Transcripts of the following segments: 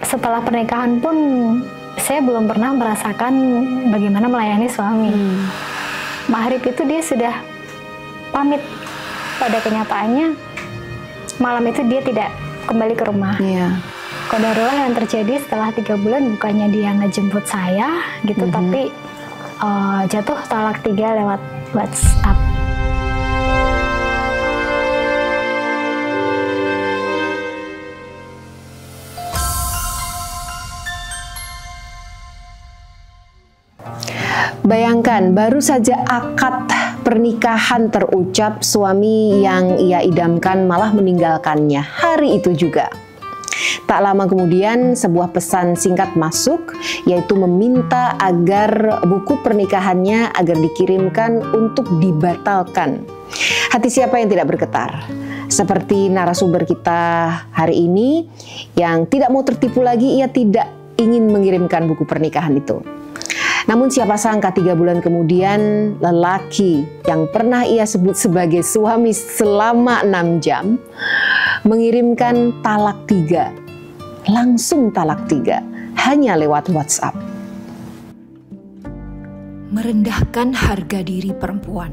setelah pernikahan pun saya belum pernah merasakan bagaimana melayani suami. Maghrib itu dia sudah pamit. Pada kenyataannya malam itu dia tidak kembali ke rumah. Qadarullah yang terjadi setelah 3 bulan, bukannya dia ngejemput saya gitu, tapi jatuh talak 3 lewat WhatsApp. Bayangkan, baru saja akad pernikahan terucap, suami yang ia idamkan malah meninggalkannya hari itu juga. Tak lama kemudian sebuah pesan singkat masuk, yaitu meminta agar buku pernikahannya agar dikirimkan untuk dibatalkan. Hati siapa yang tidak bergetar? Seperti narasumber kita hari ini yang tidak mau tertipu lagi, ia tidak ingin mengirimkan buku pernikahan itu. Namun siapa sangka 3 bulan kemudian lelaki yang pernah ia sebut sebagai suami selama 6 jam mengirimkan talak 3, langsung talak 3, hanya lewat WhatsApp. Merendahkan harga diri perempuan,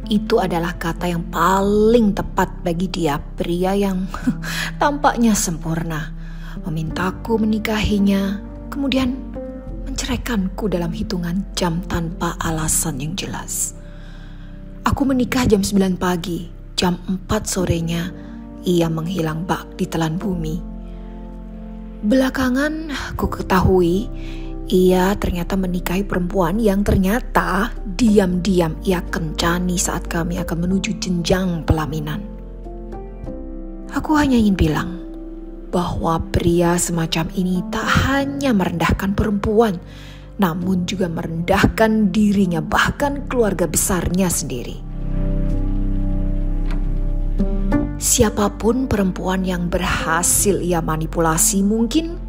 itu adalah kata yang paling tepat bagi dia, pria yang tampaknya sempurna, memintaku menikahinya, kemudian menceraikanku dalam hitungan jam tanpa alasan yang jelas. Aku menikah jam 9 pagi, jam 4 sorenya ia menghilang bak di telan bumi. Belakangan ku ketahui ia ternyata menikahi perempuan yang ternyata diam-diam ia kencani saat kami akan menuju jenjang pelaminan. Aku hanya ingin bilang bahwa pria semacam ini tak hanya merendahkan perempuan, namun juga merendahkan dirinya, bahkan keluarga besarnya sendiri. Siapapun perempuan yang berhasil ia manipulasi, mungkin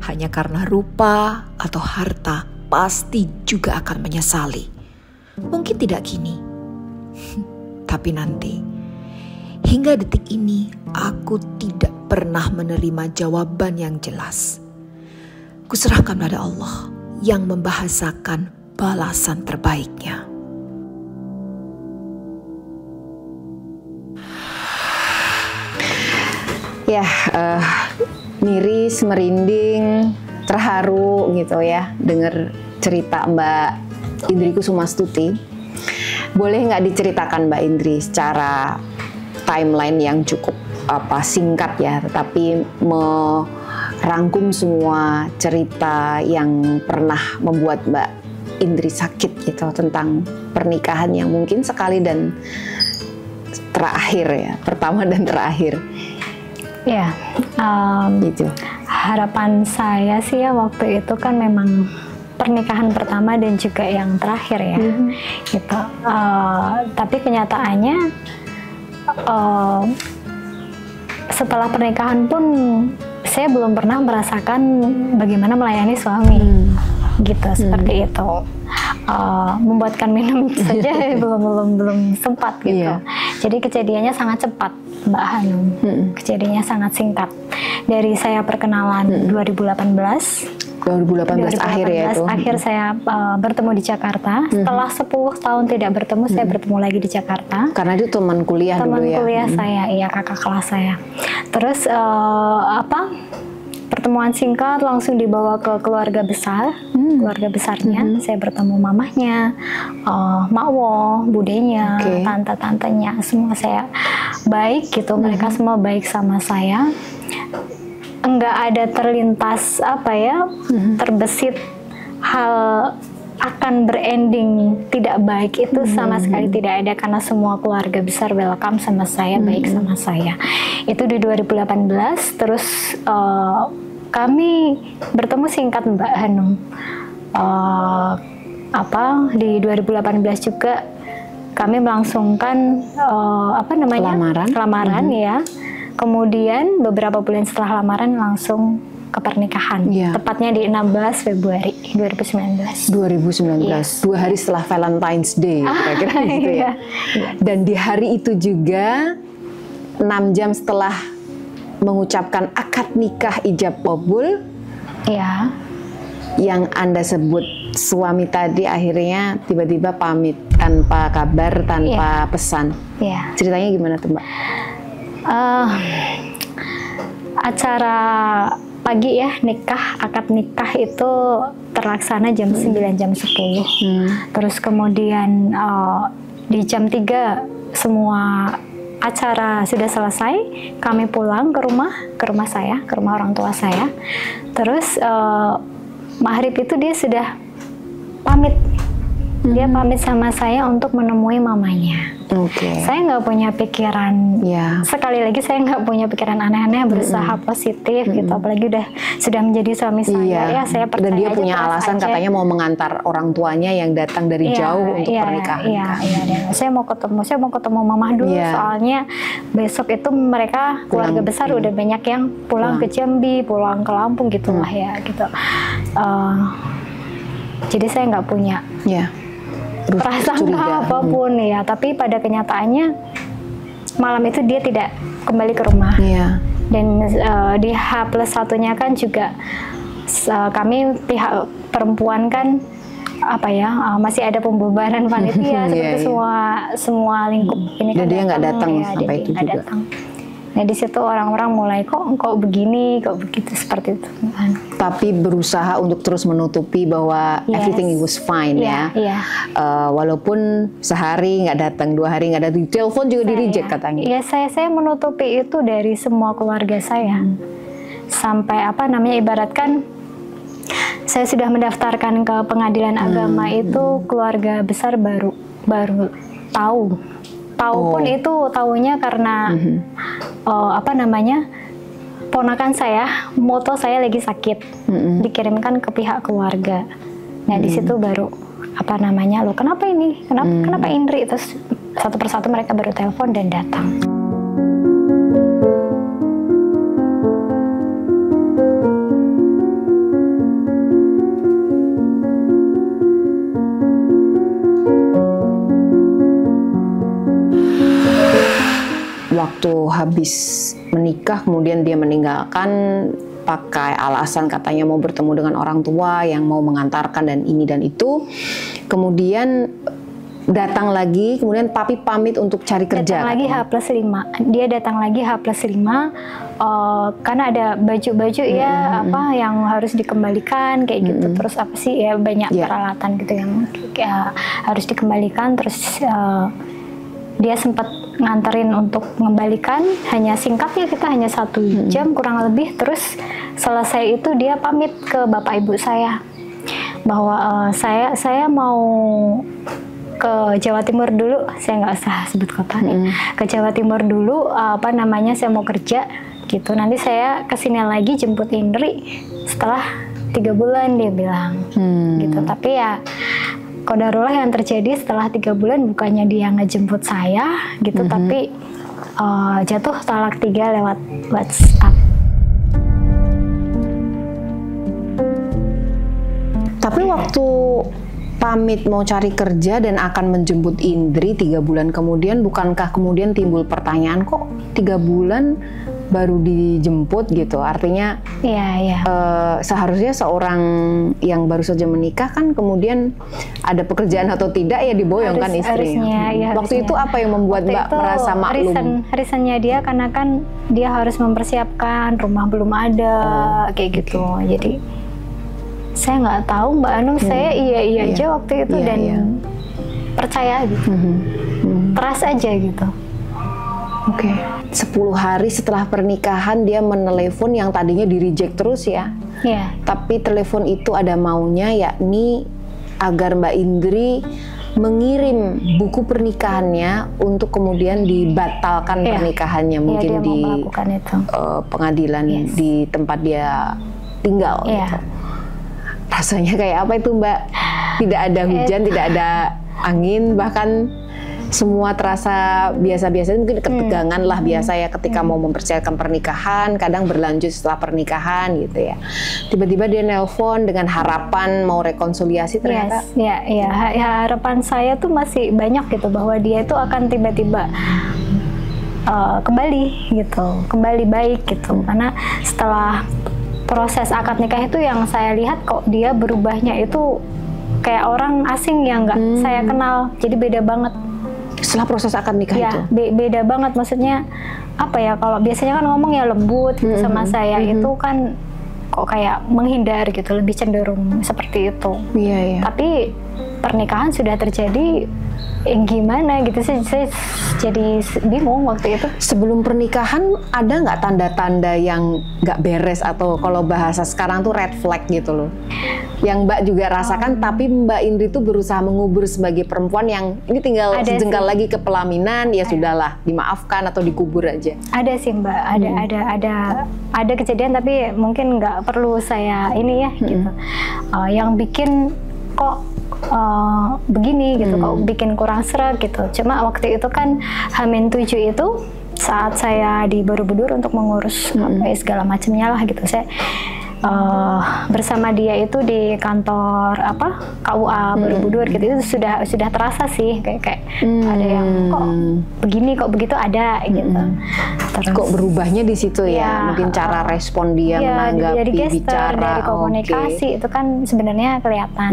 hanya karena rupa atau harta, pasti juga akan menyesali. Mungkin tidak kini, tapi nanti. Hingga detik ini, aku tidak pernah menerima jawaban yang jelas. Kuserahkan pada Allah yang membahasakan balasan terbaiknya. Ya, miris, merinding, terharu gitu ya dengar cerita Mbak Indri Kusumastuti. Boleh nggak diceritakan Mbak Indri secara timeline yang cukup singkat ya, tetapi merangkum semua cerita yang pernah membuat Mbak Indri sakit gitu tentang pernikahan yang mungkin sekali dan terakhir ya, pertama dan terakhir. Ya, gitu. Harapan saya sih ya waktu itu kan memang pernikahan pertama dan juga yang terakhir ya, gitu. Tapi kenyataannya setelah pernikahan pun saya belum pernah merasakan bagaimana melayani suami, gitu, seperti itu. Membuatkan minum saja belum sempat gitu. Jadi kejadiannya sangat cepat, Mbak Hanum. Kejadiannya sangat singkat. Dari saya perkenalan 2018 akhir ya itu. Akhir saya bertemu di Jakarta. Setelah 10 tahun tidak bertemu, saya bertemu lagi di Jakarta. Karena itu teman kuliah dulu ya. Teman kuliah saya, iya, kakak kelas saya. Terus pertemuan singkat langsung dibawa ke keluarga besar, keluarga besarnya. Saya bertemu mamahnya, makwo, budenya, tante-tantenya, semua saya baik gitu. Mereka semua baik sama saya. Enggak ada terlintas terbesit hal akan berending tidak baik, itu sama sekali tidak ada, karena semua keluarga besar welcome sama saya, baik sama saya. Itu di 2018. Terus kami bertemu singkat Mbak Hanum. Di 2018 juga kami melangsungkan lamaran ya. Kemudian beberapa bulan setelah lamaran langsung ke pernikahan. Tepatnya di 16 Februari 2019. 2019, 2 hari setelah Valentine's Day, kira-kira gitu ya. Dan di hari itu juga 6 jam setelah mengucapkan akad nikah ijab qabul, Iya. Yang Anda sebut suami tadi akhirnya tiba-tiba pamit tanpa kabar, tanpa pesan. Iya. Ceritanya gimana tuh, Mbak? Acara pagi ya, akad nikah itu terlaksana jam 9, jam 10. Terus kemudian di jam 3 semua acara sudah selesai, kami pulang ke rumah saya, ke rumah orang tua saya. Terus maghrib itu dia sudah pamit. Dia pamit sama saya untuk menemui mamanya. Saya nggak punya pikiran, sekali lagi saya nggak punya pikiran aneh-aneh, berusaha positif gitu. Apalagi sudah menjadi suami saya, ya saya percaya. Dan dia punya alasan aja. Katanya mau mengantar orang tuanya yang datang dari jauh untuk pernikahan. Saya mau ketemu mama dulu, soalnya besok itu mereka keluarga besar udah banyak yang pulang ke Jambi, pulang ke Lampung gitulah ya gitu. Jadi saya nggak punya perasaan apapun ya, tapi pada kenyataannya malam itu dia tidak kembali ke rumah. Dan di H+1-nya kan juga kami pihak perempuan kan masih ada pembubaran panitia seperti semua lingkup ini kan. Dan dia nggak datang sampai itu juga. Nah di situ orang-orang mulai kok begini, kok begitu, seperti itu. Tapi berusaha untuk terus menutupi bahwa everything was fine walaupun sehari nggak datang, 2 hari nggak datang, telepon juga di reject katanya. Ya saya menutupi itu dari semua keluarga saya. Sampai ibaratkan saya sudah mendaftarkan ke pengadilan agama itu, keluarga besar baru tahu pun itu tahunya karena ponakan saya, moto saya lagi sakit, dikirimkan ke pihak keluarga. Nah di situ baru loh kenapa ini, kenapa Indri, terus satu persatu mereka baru telepon dan datang. Waktu habis menikah kemudian dia meninggalkan pakai alasan katanya mau bertemu dengan orang tua yang mau mengantarkan dan ini dan itu. Kemudian datang lagi, kemudian papi pamit untuk cari kerja. Datang lagi H+5. Dia datang lagi H+5 karena ada baju-baju yang harus dikembalikan kayak gitu. Terus banyak peralatan gitu yang harus dikembalikan. Terus dia sempat nganterin untuk mengembalikan, hanya singkatnya kita hanya 1 jam kurang lebih. Terus selesai itu dia pamit ke bapak ibu saya bahwa saya mau ke Jawa Timur dulu, saya nggak usah sebut kota nih, ke Jawa Timur dulu, saya mau kerja gitu, nanti saya kesini lagi jemput Indri setelah 3 bulan dia bilang gitu. Tapi ya qadarullah yang terjadi setelah 3 bulan bukannya dia ngejemput saya gitu, tapi jatuh talak 3 lewat WhatsApp. Tapi waktu pamit mau cari kerja dan akan menjemput Indri 3 bulan kemudian, bukankah kemudian timbul pertanyaan kok 3 bulan baru dijemput gitu? Artinya seharusnya seorang yang baru saja menikah kan kemudian ada pekerjaan atau tidak ya diboyongkan istrinya. Waktu itu apa yang membuat Mbak merasa maklum? Reasonnya dia karena kan dia harus mempersiapkan, rumah belum ada kayak gitu. Jadi saya nggak tahu Mbak Anung, saya iya aja waktu itu dan percaya gitu, trust aja gitu. 10 hari setelah pernikahan dia menelepon yang tadinya di reject terus ya. Tapi telepon itu ada maunya, yakni agar Mbak Indri mengirim buku pernikahannya untuk kemudian dibatalkan pernikahannya, mungkin di pengadilan di tempat dia tinggal gitu. Rasanya kayak apa itu Mbak? Tidak ada hujan, tidak ada angin, bahkan semua terasa biasa-biasa. Mungkin ketegangan lah biasa ya ketika mau mempersiapkan pernikahan, kadang berlanjut setelah pernikahan gitu ya. Tiba-tiba dia nelpon dengan harapan mau rekonsiliasi, ternyata harapan saya tuh masih banyak gitu, bahwa dia itu akan tiba-tiba kembali gitu, kembali baik gitu. Karena setelah proses akad nikah itu yang saya lihat kok dia berubahnya itu kayak orang asing yang nggak saya kenal, jadi beda banget. Setelah proses akad nikah ya, itu? Beda banget, maksudnya apa ya, kalau biasanya kan ngomong ya lembut sama saya, itu kan kok kayak menghindar gitu, lebih cenderung seperti itu. Iya. Tapi pernikahan sudah terjadi, gimana gitu sih, saya jadi bingung waktu itu. Sebelum pernikahan ada nggak tanda-tanda yang nggak beres atau kalau bahasa sekarang tuh red flag gitu loh, yang Mbak juga rasakan, tapi Mbak Indri tuh berusaha mengubur sebagai perempuan yang ini tinggal sejengkal lagi ke pelaminan, ya sudahlah, dimaafkan atau dikubur aja. Ada sih Mbak, ada kejadian, tapi mungkin nggak perlu saya ini ya gitu. Yang bikin kok begini gitu, kok bikin kurang sreg gitu. Cuma waktu itu kan H-7 itu saat saya di Borobudur untuk mengurus segala macamnya lah gitu. Saya bersama dia itu di kantor KUA Borobudur gitu, itu sudah terasa sih kayak ada yang kok begini kok begitu ada gitu. Terus kok berubahnya di situ ya, mungkin cara respon dia menanggapi, dari gestur, bicara, dari komunikasi itu kan sebenarnya kelihatan.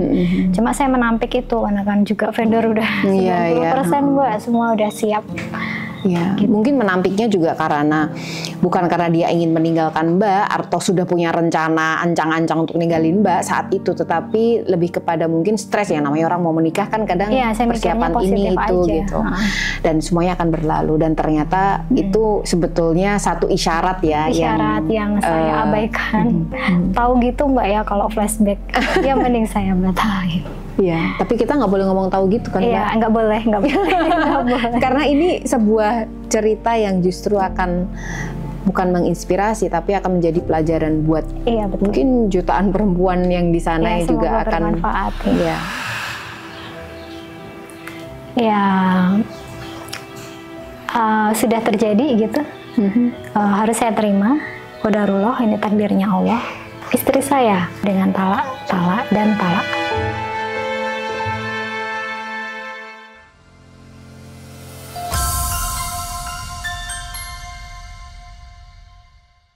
Cuma saya menampik itu karena kan juga vendor udah 90% Mbak, semua udah siap. Ya, gitu. Mungkin menampiknya juga karena bukan karena dia ingin meninggalkan Mbak atau sudah punya rencana ancang-ancang untuk ninggalin Mbak saat itu, tetapi lebih kepada mungkin stres ya, namanya orang mau menikah kan kadang persiapan ini itu aja. Gitu. Dan semuanya akan berlalu, dan ternyata itu sebetulnya satu isyarat ya, yang saya abaikan. Tahu gitu Mbak ya, kalau flashback ya mending saya batalin. Iya, tapi kita nggak boleh ngomong tahu gitu kan Mbak? Iya, nggak boleh. Karena ini sebuah cerita yang justru akan bukan menginspirasi, tapi akan menjadi pelajaran buat mungkin jutaan perempuan yang di sana yang juga akan bermanfaat. Ya. Sudah terjadi gitu. Harus saya terima. Qadarullah, ini takdirnya Allah. Istri saya dengan talak dan talak.